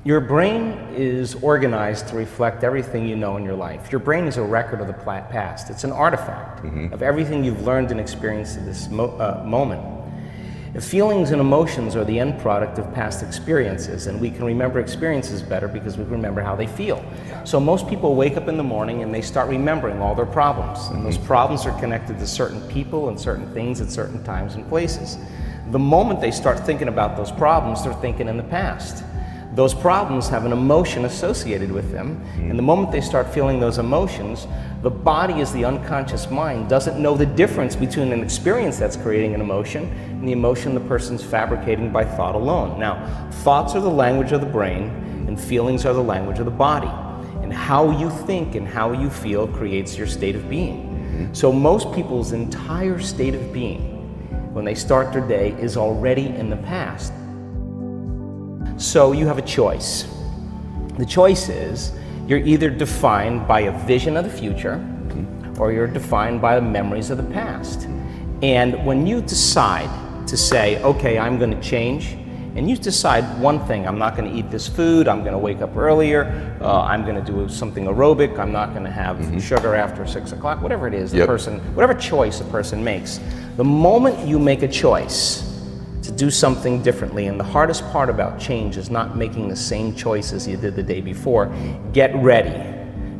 Your brain is organized to reflect everything you know in your life. Your brain is a record of the past. It's an artifact of everything you've learned and experienced at this moment. Feelings and emotions are the end product of past experiences, and we can remember experiences better because we remember how they feel. So most people wake up in the morning and they start remembering all their problems, and those problems are connected to certain people and certain things at certain times and places. The moment they start thinking about those problems, they're thinking in the past. Those problems have an emotion associated with them, and the moment they start feeling those emotions, the body, as the unconscious mind, doesn't know the difference between an experience that's creating an emotion and the emotion the person's fabricating by thought alone. Now, thoughts are the language of the brain, and feelings are the language of the body. And how you think and how you feel creates your state of being. So most people's entire state of being, when they start their day, is already in the past. So you have a choice. The choice is you're either defined by a vision of the future or you're defined by the memories of the past. And when you decide to say, okay, I'm going to change, and you decide one thing, I'm not going to eat this food, I'm going to wake up earlier, I'm going to do something aerobic, I'm not going to have sugar after 6 o'clock, whatever it is, the person, whatever choice a person makes. The moment you make a choice to do something differently, and the hardest part about change is not making the same choices you did the day before, get ready,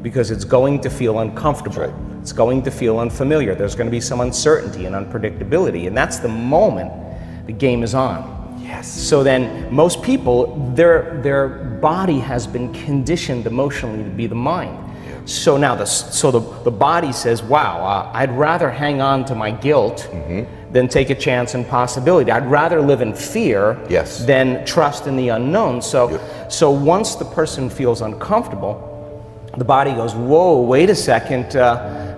because it's going to feel uncomfortable. It's going to feel unfamiliar. There's going to be some uncertainty and unpredictability, and that's the moment the game is on. Yes. So then most people, their body has been conditioned emotionally to be the mind. So now the body says, wow, I'd rather hang on to my guilt than take a chance and possibility. I'd rather live in fear than trust in the unknown. So once the person feels uncomfortable, the body goes, whoa, wait a second,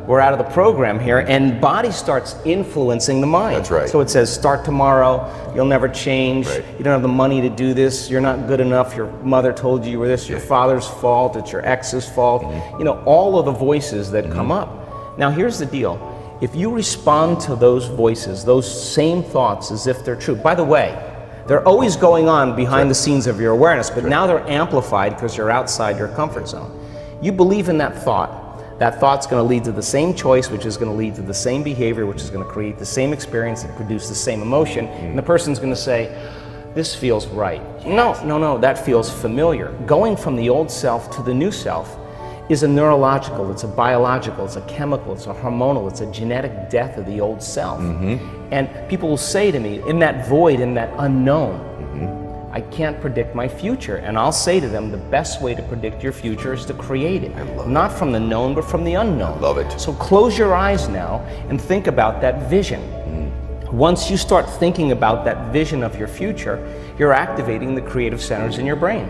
we're out of the program here, and body starts influencing the mind. That's right. So it says, start tomorrow, you'll never change, you don't have the money to do this, you're not good enough, your mother told you were this, your father's fault, it's your ex's fault, you know, all of the voices that come up. Now here's the deal, if you respond to those voices, those same thoughts as if they're true, by the way, they're always going on behind the scenes of your awareness, but now they're amplified because you're outside your comfort zone. You believe in that thought's going to lead to the same choice, which is going to lead to the same behavior, which is going to create the same experience and produce the same emotion, and the person's going to say, this feels right. No, that feels familiar. Going from the old self to the new self is a neurological, it's a biological, it's a chemical, it's a hormonal, it's a genetic death of the old self. And people will say to me, in that void, in that unknown, I can't predict my future. And I'll say to them, the best way to predict your future is to create it. Not from the known, but from the unknown. I love it. So close your eyes now and think about that vision. Once you start thinking about that vision of your future, you're activating the creative centers in your brain.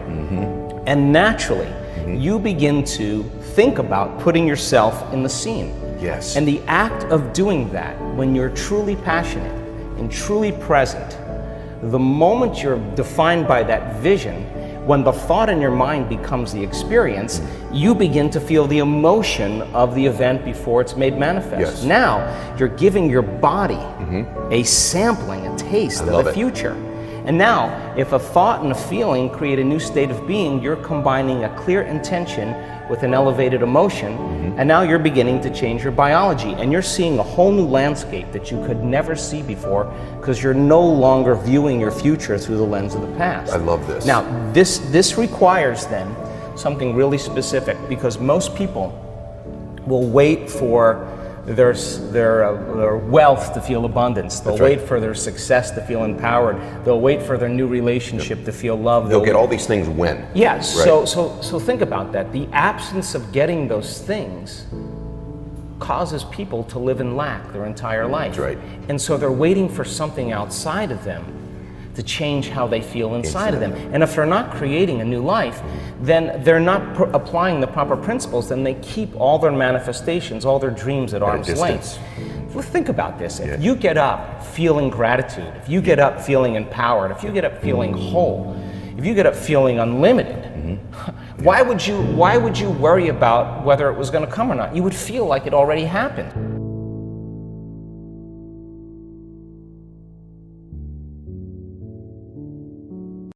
And naturally, you begin to think about putting yourself in the scene. Yes. And the act of doing that, when you're truly passionate and truly present, the moment you're defined by that vision, when the thought in your mind becomes the experience, you begin to feel the emotion of the event before it's made manifest. Now, you're giving your body a sampling, a taste of the future. And now, if a thought and a feeling create a new state of being, you're combining a clear intention with an elevated emotion, and now you're beginning to change your biology, and you're seeing a whole new landscape that you could never see before because you're no longer viewing your future through the lens of the past. I love this. Now, this requires then something really specific, because most people will wait for their wealth to feel abundance. They'll wait for their success to feel empowered. They'll wait for their new relationship to feel loved. They'll get all these things when. Yes. So think about that. The absence of getting those things causes people to live in lack their entire life. That's right. And so they're waiting for something outside of them to change how they feel inside of them. And if they're not creating a new life, then they're not applying the proper principles, then they keep all their manifestations, all their dreams at arm's length. Well, think about this. If you get up feeling gratitude, if you get up feeling empowered, if you get up feeling whole, if you get up feeling unlimited, why would you worry about whether it was going to come or not? You would feel like it already happened.